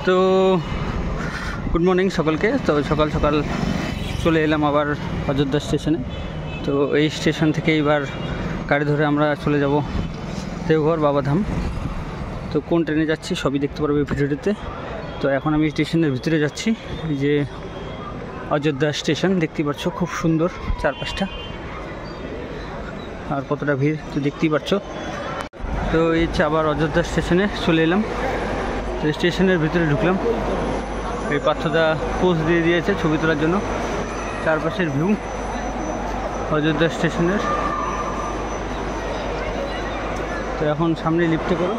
তো good morning সকলকে। তো সকাল সকাল চলে এলাম আবার অযোধ্যা স্টেশনে। তো এই স্টেশন থেকে এবার গাড়ি ধরে আমরা চলে যাব দেওঘর বাবাধাম। তো কোন ট্রেনে যাচ্ছি সবই দেখতে পারবে ভিডিওটিতে। তো এখন আমি স্টেশনের ভিতরে যাচ্ছি। এই যে অযোধ্যা স্টেশন দেখতেই পাচ্ছ, খুব সুন্দর চারপাশটা, আর কতটা ভিড় তো দেখতেই পাচ্ছ। তো এই আবার অযোধ্যা স্টেশনে চলে এলাম। তো স্টেশনের ভিতরে ঢুকলাম। এই পার্থদা পোস্ট দিয়ে দিয়েছে ছবি তোলার জন্য চারপাশের ভিউ অযোধ্যা স্টেশনের। তো এখন সামনে লিফটে করো,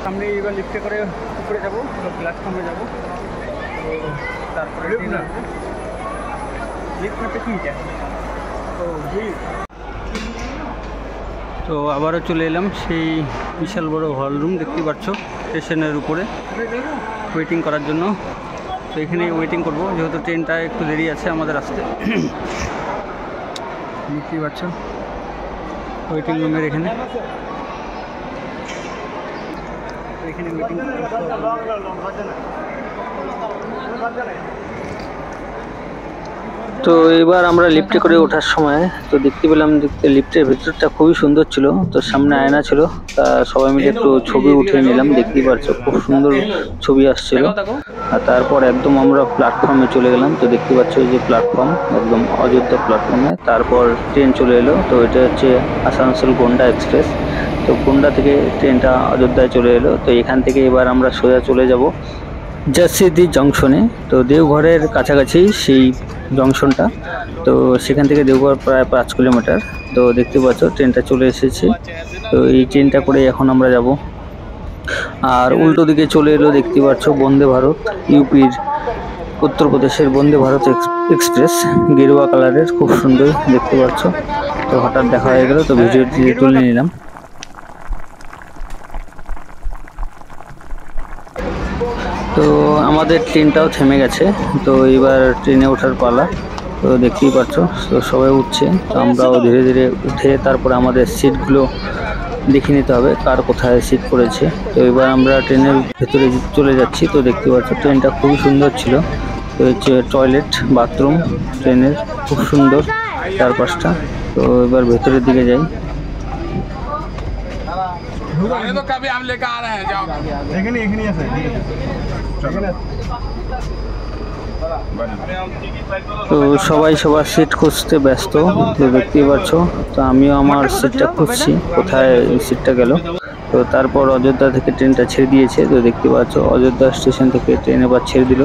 সামনে এবার লিফটে করে উপরে যাবো, প্ল্যাটফর্মে যাবো। তো তারপরে লিফটটা কি যায়। তো আবারও চলে এলাম সেই বিশাল বড় হল রুম দেখতেই পাচ্ছ স্টেশনের উপরে, ওয়েটিং করার জন্য। তো এখানে ওয়েটিং করব, যেহেতু ট্রেনটা একটু দেরি আছে আমাদের আসতে। দেখতেই পাচ্ছ ওয়েটিং রুমের এখানে ওয়েটিং। তো এবার আমরা লিফটে করে ওঠার সময় তো দেখতে পেলাম, লিফটের ভিতরটা খুবই সুন্দর ছিল। তো সামনে আয়না ছিল, তা সবাই মিলে একটু ছবি উঠিয়ে নিলাম। দেখতেই পাচ্ছ খুব সুন্দর ছবি আসছিল। আর তারপর একদম আমরা প্ল্যাটফর্মে চলে গেলাম। তো দেখতে পাচ্ছ এই যে প্ল্যাটফর্ম, একদম অযোধ্যা প্ল্যাটফর্মে। তারপর ট্রেন চলে এলো। তো এটা হচ্ছে আসানসোল গন্ডা এক্সপ্রেস। তো গন্ডা থেকে ট্রেনটা অযোধ্যায় চলে এলো। তো এখান থেকে এবার আমরা সোজা চলে যাব জাসিদি জংশনে। তো দেওঘরের কাছাকাছি সেই জংশনটা। তো সেখান থেকে দেওঘর প্রায় 5 কিলোমিটার। তো দেখতে পাচ্ছ ট্রেনটা চলে এসেছে। তো এই ট্রেনটা করে এখন আমরা যাব। আর উল্টো দিকে চলে এলো দেখতে পাচ্ছ বন্দে ভারত, ইউপির উত্তরপ্রদেশের বন্দে ভারত এক্সপ্রেস, গেরুয়া কালারের, খুব সুন্দর দেখতে পাচ্ছ। তো হঠাৎ দেখা হয়ে গেল, তো ভিডিওটি তুলে নিলাম। তো আমাদের ট্রেনটাও থেমে গেছে। তো এবার ট্রেনে ওঠার পালা। তো দেখতেই পাচ্ছ তো সবাই উঠছে। তো আমরাও ধীরে ধীরে উঠে তারপরে আমাদের সিটগুলো দেখে নিতে হবে কার কোথায় সিট পড়েছে। তো এবার আমরা ট্রেনের ভেতরে চলে যাচ্ছি। তো দেখতে পাচ্ছ ট্রেনটা খুবই সুন্দর ছিল। তো হচ্ছে টয়লেট, বাথরুম ট্রেনের, খুব সুন্দর চারপাশটা। তো এবার ভেতরের দিকে যাই। তো সবাই সবার সিট খুঁজতে ব্যস্ত। তো দেখতেই পাচ্ছ তো আমিও আমার সিটটা খুঁজছি, কোথায় সিটটা গেল। তো তারপর অযোধ্যা থেকে ট্রেনটা ছেড়ে দিয়েছে। তো দেখতে পাচ্ছ অযোধ্যা স্টেশন থেকে ট্রেন এবার ছেড়ে দিল।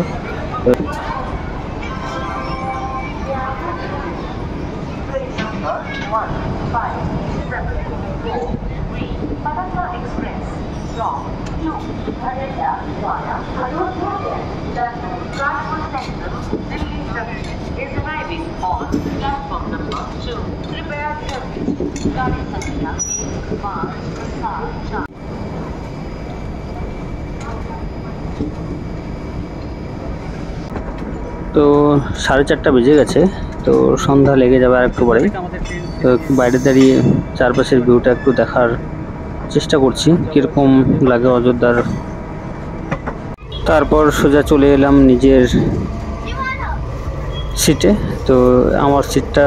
তো 4:30 বেজে গেছে। তো সন্ধ্যা লেগে যাবে আর একটু পরেই। তো বাইরে দাঁড়িয়ে চারপাশের ভিউটা একটু দেখার চেষ্টা করছি কীরকম লাগে অযোধ্যার। তারপর সোজা চলে এলাম নিজের সিটে। তো আমার সিটটা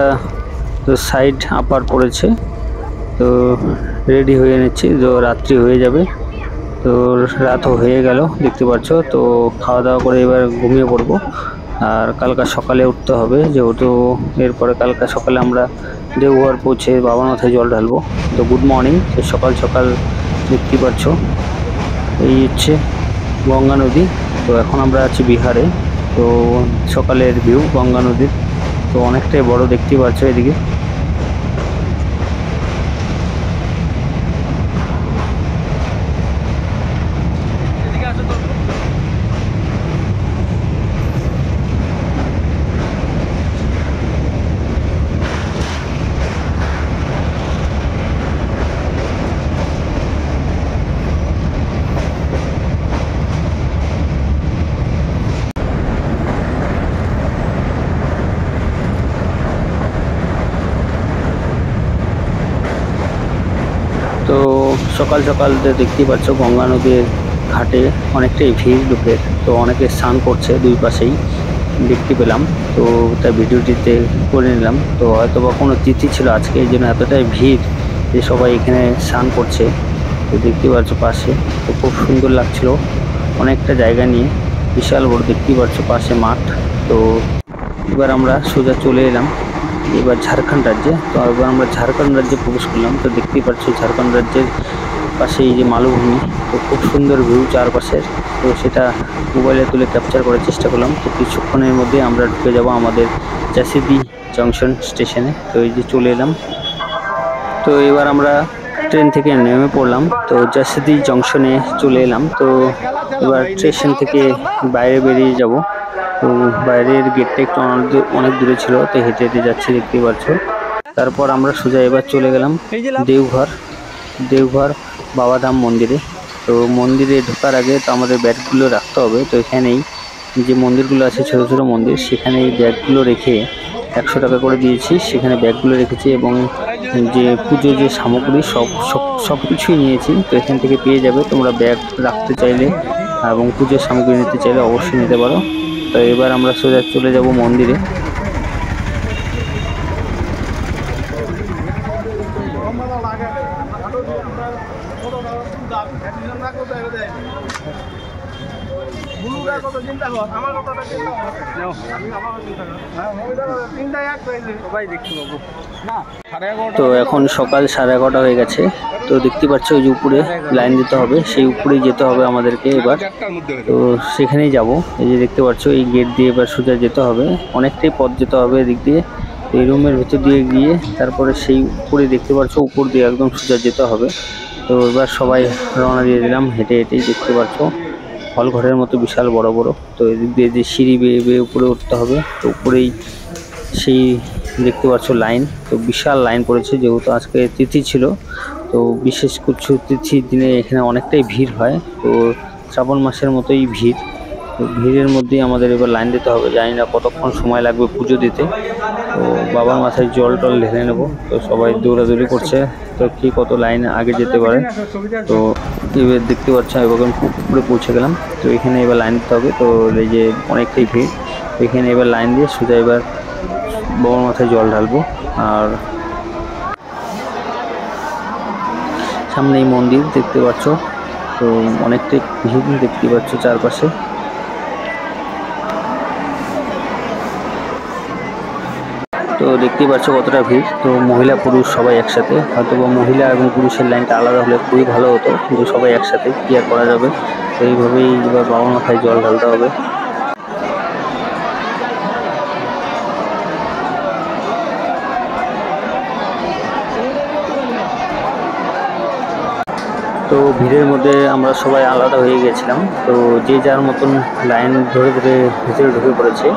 তো সাইড আপার পড়েছে। তো রেডি হয়ে নিচ্ছি, তো রাত্রি হয়ে যাবে। তো রাতও হয়ে গেল দেখতে পাচ্ছ। তো খাওয়া দাওয়া করে এবার ঘুমিয়ে পড়বো। আর কালকা সকালে উঠতে হবে, যেহেতু এরপরে কালকা সকালে আমরা দেওঘর পৌঁছে বাবার মাথায় জল ঢালবো। তো গুড মর্নিং। সকাল সকাল দেখতে পাচ্ছ এই হচ্ছে গঙ্গা নদী। তো এখন আমরা আছি বিহারে। তো সকালের ভিউ গঙ্গা নদীর, তো অনেকটাই বড় দেখতে পাচ্ছ এদিকে। তো সকাল সকাল দেখতেই পাচ্ছ গঙ্গা নদীর ঘাটে অনেকটাই ভিড় লোকের, তো অনেকে স্নান করছে দুই পাশেই দেখতে পেলাম। তো তাই ভিডিওটিতে করে নিলাম। তো হয়তো বা কোনো তিথি ছিল আজকে, এই জন্য এতটাই ভিড় যে সবাই এখানে স্নান করছে। তো দেখতে পাচ্ছ পাশে, তো খুব সুন্দর লাগছিল, অনেকটা জায়গা নিয়ে, বিশাল বড় দেখতে পাচ্ছ পাশে মাঠ। তো এবার আমরা সোজা চলে এলাম এবার ঝাড়খণ্ড রাজ্যে। তো এবার আমরা ঝাড়খণ্ড রাজ্যে প্রবেশ করলাম। তো দেখতেই পাচ্ছ ঝাড়খণ্ড রাজ্যের পাশে এই যে মালভূমি, তো খুব সুন্দর ভিউ চারপাশের। তো সেটা মোবাইলে তুলে ক্যাপচার করার চেষ্টা করলাম। তো কিছুক্ষণের মধ্যে আমরা ঢুকে যাব আমাদের জাসিদি জংশন স্টেশনে। তো এই যে চলে এলাম। তো এবার আমরা ট্রেন থেকে নেমে পড়লাম। তো জাসিদি জংশনে চলে এলাম। তো এবার স্টেশন থেকে বাইরে বেরিয়ে যাব। তো বাইরের গেটটা একটু অনেক দূরে ছিল, তো হেঁটে হেঁটে যাচ্ছি দেখতেই পাচ্ছ। তারপর আমরা সোজা এবার চলে গেলাম দেওঘর বাবাধাম মন্দিরে। তো মন্দিরে ঢোকার আগে তো আমাদের ব্যাগগুলো রাখতে হবে। তো এখানেই যে মন্দিরগুলো আছে ছোটো ছোটো মন্দির, সেখানে এই ব্যাগগুলো রেখে 100 টাকা করে দিয়েছি, সেখানে ব্যাগগুলো রেখেছি এবং যে পুজো যে সামগ্রী সব কিছুই নিয়েছি। তো এখান থেকে পেয়ে যাবে, তোমরা ব্যাগ রাখতে চাইলে এবং পুজোর সামগ্রী নিতে চাইলে অবশ্যই নিতে পারো। তো এবার আমরা সোজা চলে যাব মন্দিরে। তো এখন সকাল 11:30 হয়ে গেছে। তো দেখতে পাচ্ছ ওই যে উপরে লাইন দিতে হবে, সেই উপরেই যেতে হবে আমাদেরকে এবার। তো সেখানেই যাব। এই যে দেখতে পাচ্ছ এই গেট দিয়ে এবার সোজা যেতে হবে, অনেকটাই পথ যেতে হবে এদিক দিয়ে। এই রুমের ভিতর দিয়ে গিয়ে তারপরে সেই উপরে দেখতে পাচ্ছ উপর দিয়ে একদম সোজা যেতে হবে। তো এবার সবাই রওনা দিয়ে দিলাম, হেঁটে হেঁটেই দেখতে পাচ্ছ হল ঘরের মতো বিশাল বড় বড়। তো এদিক দিয়ে যে সিঁড়ি বেয়ে বেয়ে উপরে উঠতে হবে। তো উপরেই সেই দেখতে পাচ্ছ লাইন, তো বিশাল লাইন পড়েছে যেহেতু আজকে তিথি ছিল। তো বিশেষ কিছু তিথির দিনে এখানে অনেকটাই ভিড় হয়। তো শ্রাবণ মাসের মতোই ভিড়। তো ভিড়ের মধ্যেই আমাদের এবার লাইন দিতে হবে, জানি না কতক্ষণ সময় লাগবে পুজো দিতে। তো বাবার মাথায় জল টল ঢেলে নেবো। তো সবাই দৌড়াদৌড়ি করছে, তো কি কত লাইন আগে যেতে পারে। তো এবার দেখতে পাচ্ছ এবার উপরে পৌঁছে গেলাম। তো এখানে এবার লাইন দিতে হবে। তো এই যে অনেকটাই ভিড়, এখানে এবার লাইন দিয়ে সোজা এবার বাবার মাথায় জল ঢালবো। আর সামনে এই মন্দির দেখতে পাচ্ছ, তো অনেকটাই ভিড় দেখতে পাচ্ছ চারপাশে। তো দেখতেই পাচ্ছ কতটা ভিড়। তো মহিলা পুরুষ সবাই একসাথে, হয়তো মহিলা এবং পুরুষের লাইনটা আলাদা হলে খুবই ভালো হতো, কিন্তু সবাই একসাথে কি আর করা যাবে। তো এইভাবেই এবার বাবার মাথায় জল ঢালতে হবে। তো ভিড়ের মধ্যে আমরা সবাই আলাদা হয়ে গেছিলাম। তো যে যার মতন লাইন ধরে ধরে ভিতরে ঢুকে পড়েছে।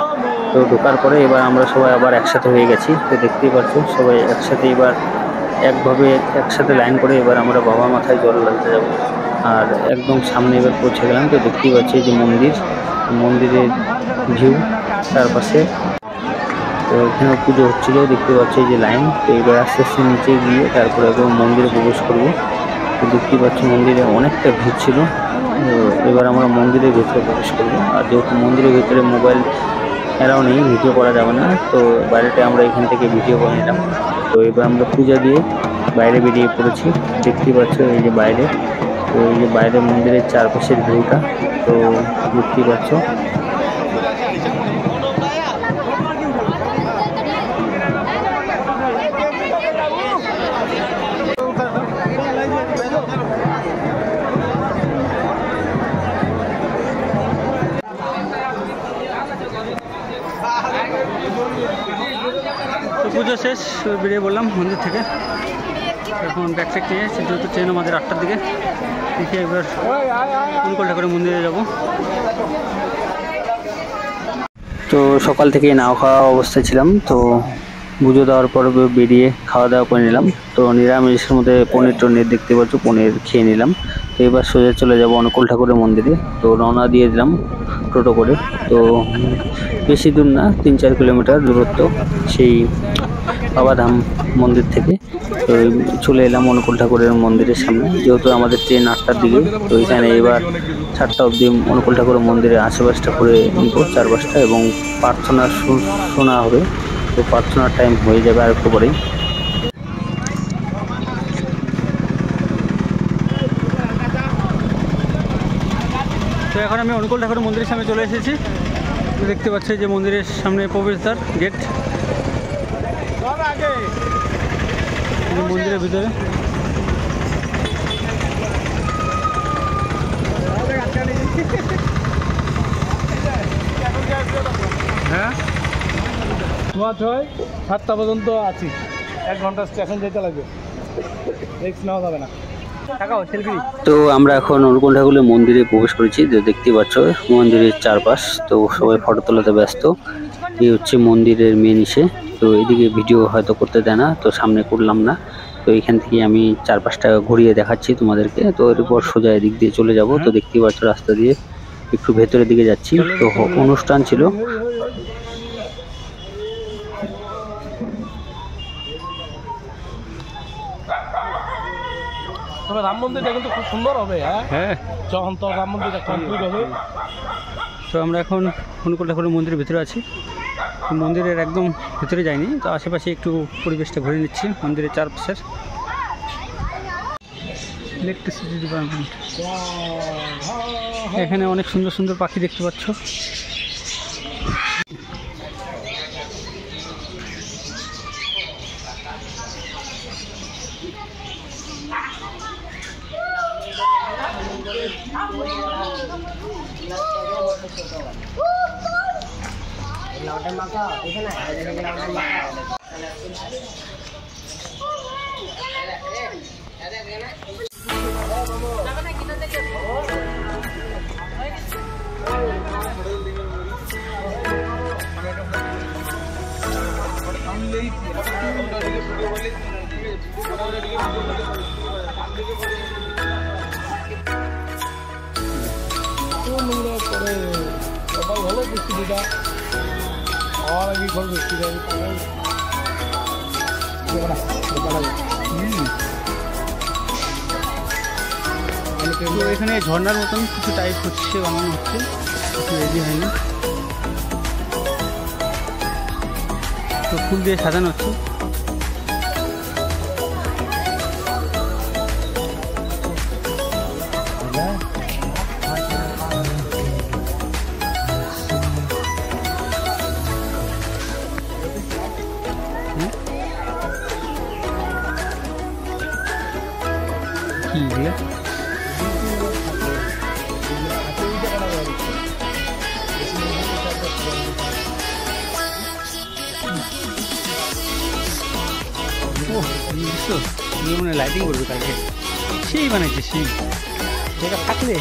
তো ঢোকার পরে এবার আমরা সবাই আবার একসাথে হয়ে গেছি। তো দেখতেই পাচ্ছ সবাই একসাথে এবার একসাথে লাইন করে এবার আমরা বাবার মাথায় জল ঢালতে যাব। আর একদম সামনে এবার পৌঁছে গেলাম। তো দেখতেই পাচ্ছি যে মন্দিরের ভিউ চারপাশে। তো এখানে পুজো হচ্ছিলো, দেখতে পাচ্ছি যে লাইন। তো এবার আস্তে আস্তে নিচে গিয়ে তারপরে একদম মন্দিরে প্রবেশ করবো। তো দেখতেই পাচ্ছি মন্দিরে অনেকটা ভিড় ছিল। এবার আমরা মন্দিরের ভেতরে প্রবেশ করবো। আর যেহেতু মন্দিরের ভেতরে মোবাইল এরাও নেই, ভিডিও করা যাবে না। তো বাইরেটা আমরা এখান থেকে ভিডিও করে নিলাম। তো এবার আমরা পূজা দিয়ে বাইরে বেরিয়ে পড়েছি। দেখতেই পাচ্ছ এই যে বাইরে, তো এই যে বাইরে মন্দিরের চারপাশের ভিউটা। তো দেখতেই পাচ্ছ তো পুজো শেষ, বেরিয়ে বললাম মন্দির থেকে। এখন ব্যাগ ট্যাগ নিয়ে যেহেতু ট্রেন আমাদের 8টার দিকে, দেখি এবার অনুকূল ঠাকুরের মন্দিরে যাব। তো সকাল থেকে নাও খাওয়া অবস্থায় ছিলাম। তো পুজো দেওয়ার পর বেরিয়ে খাওয়া দাওয়া করে নিলাম। তো নিরামিষের মধ্যে পনির দেখতে পাচ্ছ, পনির খেয়ে নিলাম। তো এবার সোজা চলে যাব অনুকূল ঠাকুরের মন্দিরে। তো রওনা দিয়ে দিলাম টোটো করে। তো বেশি দূর না, 3-4 কিলোমিটার দূরত্ব সেই বাবাধাম মন্দির থেকে। তো চলে এলাম অনুকূল ঠাকুরের মন্দিরের সামনে, যেহেতু আমাদের ট্রেন 8টার দিকে। তো এখানে এবার 4টা অবধি অনুকূল ঠাকুরের মন্দিরের আশেপাশটা করে নিব, চারপাশটা, এবং প্রার্থনা শোনা হবে। তো প্রার্থনার টাইম হয়ে যাবে আর একটু পরেই। তো এখন আমি অনুকূল ঠাকুরের মন্দিরের সামনে চলে এসেছি। দেখতে পাচ্ছি যে মন্দিরের সামনে প্রবেশদ্বার, গেট, মন্দিরের ভিতরে। হ্যাঁ, 7টা পর্যন্ত আছি, 1 ঘন্টা স্টেশন যেতে লাগবে, রিস্ক নেওয়া যাবে না। তো আমরা এখন অনুকূল ঠাকুরের মন্দিরে প্রবেশ করেছি। তো দেখতে পাচ্ছ মন্দিরের চারপাশ, তো সবাই ফটো তোলাতে ব্যস্ত। এই হচ্ছে মন্দিরের মেন ইসে। তো এদিকে ভিডিও হয়তো করতে দেয় না, তো সামনে করলাম না। তো এখান থেকে আমি চারপাশটা ঘুরিয়ে দেখাচ্ছি তোমাদেরকে। তো এরপর সোজা এদিক দিয়ে চলে যাব। তো দেখতেই পাচ্ছ রাস্তা দিয়ে একটু ভেতরের দিকে যাচ্ছি। তো অনুষ্ঠান ছিল। তবে রাম মন্দিরটা কিন্তু খুব সুন্দর হবে। হ্যাঁ, যখন তো রাম মন্দিরটা কমপ্লিট হবে। তো আমরা এখন অনুকূল ঠাকুরের মন্দিরের ভিতরে আছি। মন্দিরের একদম ভিতরে যাইনি, তো আশেপাশে একটু পরিবেশটা ঘুরে নিচ্ছি মন্দিরের চারপাশের। ইলেকট্রিসিটি ডিপার্টমেন্ট, এখানে অনেক সুন্দর সুন্দর পাখি দেখতে পাচ্ছ। ভালো বৃষ্টিটা আর আগে ঘর বৃষ্টি যাবে। তো এখানে ঝর্ণার মতন কিছু টাইপ হচ্ছে, বানানো হচ্ছে, কিছু রেডি হয়নি। তো ফুল দিয়ে সাজানো হচ্ছে। কি দিয়ে মানে লাইটিং করবে কালকে, সেই বানাইছে, সেই জায়গা থাকলে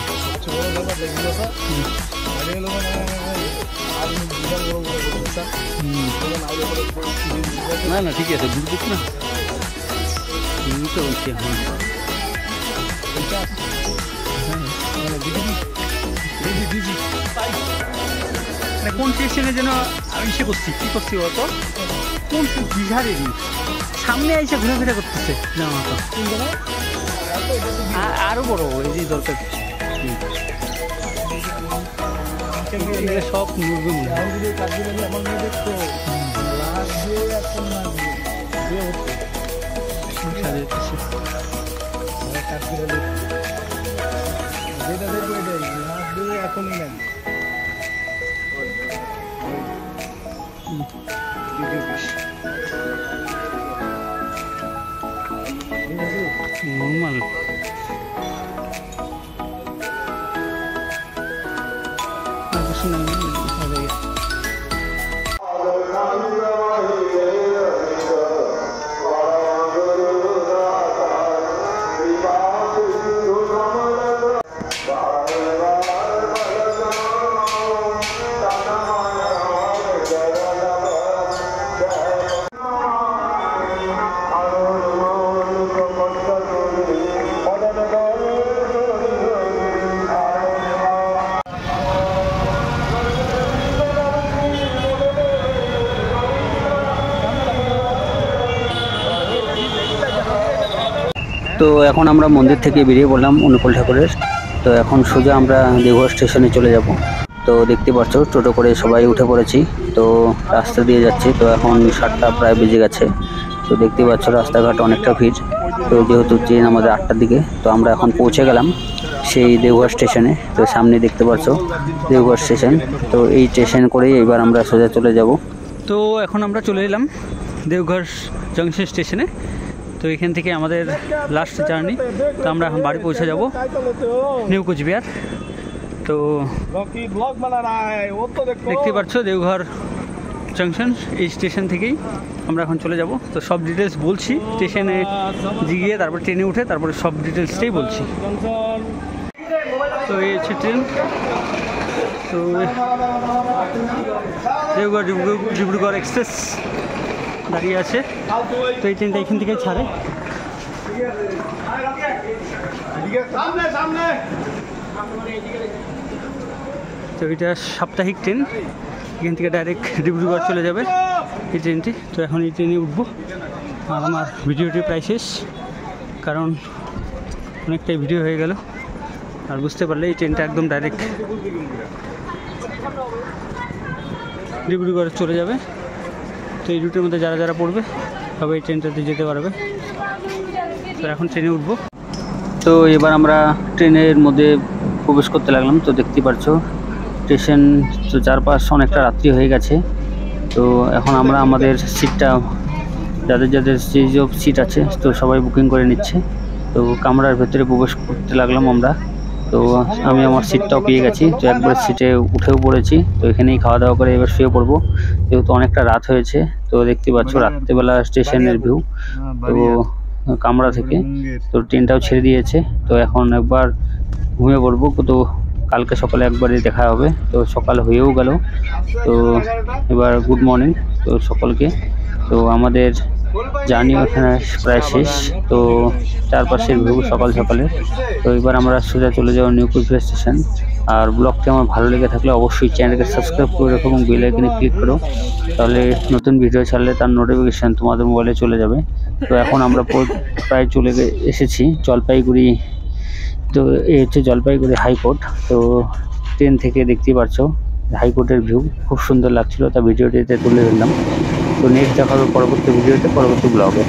না না ঠিক আছে, বুঝবো না তো বলছি। কোন স্টেশনে যেন আমি সে করছি, কি করছি বলতো, কোন বিহারেরই সামনে এসে ঘোরাফেরা করতেছে জামা, আরো বড় এই যে দরকার সব মুরগি এখনই নেন নর্মাল। তো এখন আমরা মন্দির থেকে বেরিয়ে পড়লাম অনুকূল ঠাকুরের। তো এখন সোজা আমরা দেওঘর স্টেশনে চলে যাব। তো দেখতে পাচ্ছ টোটো করে সবাই উঠে পড়েছি। তো রাস্তা দিয়ে যাচ্ছি। তো এখন 7টা প্রায় বেজে গেছে। তো দেখতে পাচ্ছ রাস্তাঘাট অনেকটা ভিড়। তো যেহেতু ট্রেন আমাদের 8টার দিকে, তো আমরা এখন পৌঁছে গেলাম সেই দেওঘর স্টেশনে। তো সামনে দেখতে পাচ্ছ দেওঘর স্টেশন। তো এই স্টেশন করেই এবার আমরা সোজা চলে যাব। তো এখন আমরা চলে এলাম দেওঘর জংশন স্টেশনে। তো এখান থেকে আমাদের লাস্ট জার্নি। তো আমরা এখন বাড়ি পৌঁছে যাব নিউ কোচবিহার। তো দেখতে পাচ্ছ দেওঘর জংশন এই স্টেশন থেকেই আমরা এখন চলে যাব। তো সব ডিটেলস বলছি স্টেশনে গিয়ে, তারপর ট্রেনে উঠে তারপরে সব ডিটেলসটাই বলছি। তো এই হচ্ছে ট্রেন। তো দেওঘর ডিব্রুগড় এক্সপ্রেস দাঁড়িয়ে আছে। তো এই ট্রেনটা এখান থেকে ছাড়ে। তো এটা সাপ্তাহিক ট্রেন, এখান থেকে ডাইরেক্ট ডিব্রুগড় চলে যাবে এই ট্রেনটি। তো এখন এই ট্রেনে উঠবো। আর আমার ভিডিওটি প্রায় শেষ, কারণ অনেকটাই ভিডিও হয়ে গেল। আর বুঝতে পারলে এই ট্রেনটা একদম ডাইরেক্ট ডিব্রুগড়ে চলে যাবে। তো এই রুটের মধ্যে যারা যারা পড়বে তবে এই ট্রেনটাতে যেতে পারবে। তো এখন ট্রেনে উঠবো। তো এবার আমরা ট্রেনের মধ্যে প্রবেশ করতে লাগলাম। তো দেখতে পাচ্ছ স্টেশন তো চারপাশ অনেকটা রাত্রি হয়ে গেছে। তো এখন আমরা আমাদের সিটটা, যাদের যাদের যেসব সিট আছে তো সবাই বুকিং করে নিচ্ছে। তো কামরার ভেতরে প্রবেশ করতে লাগলাম আমরা। তো আমি আমার সিটটাও পেয়ে গেছি। তো একবার সিটে উঠেও পড়েছি। তো এখানেই খাওয়া দাওয়া করে এবার শুয়ে পড়বো, যেহেতু অনেকটা রাত হয়েছে। তো দেখতে পাচ্ছ রাত্রেবেলা স্টেশনের ভিউ তো কামরা থেকে। তো ট্রেনটাও ছেড়ে দিয়েছে। তো এখন একবার ঘুমিয়ে পড়বো। তো কালকে সকালে একবারই দেখা হবে। তো সকাল হয়েও গেল। তো এবার গুড মর্নিং তো সকলকে। তো আমাদের জার্নি ওখানে প্রায় শেষ। তো চারপাশের ভিউ সকাল সকালে। তো এবার আমরা সোজা চলে যাবো নিউ কোচবিহার স্টেশন। আর ব্লগটি আমার ভালো লেগে থাকলে অবশ্যই চ্যানেলকে সাবস্ক্রাইব করে রাখো এবং বেল আইকনে ক্লিক করো, তাহলে নতুন ভিডিও ছাড়লে তার নোটিফিকেশান তোমাদের মোবাইলে চলে যাবে। তো এখন আমরা প্রায় চলে এসেছি জলপাইগুড়ি। তো এই হচ্ছে জলপাইগুড়ি হাইকোর্ট। তো ট্রেন থেকে দেখতেই পাচ্ছ হাইকোর্টের ভিউ খুব সুন্দর লাগছিল, তা ভিডিওটিতে তুলে ধরলাম। তো নেক্সট দেখা হবে পরবর্তী ভিডিওতে, পরবর্তী ব্লগে।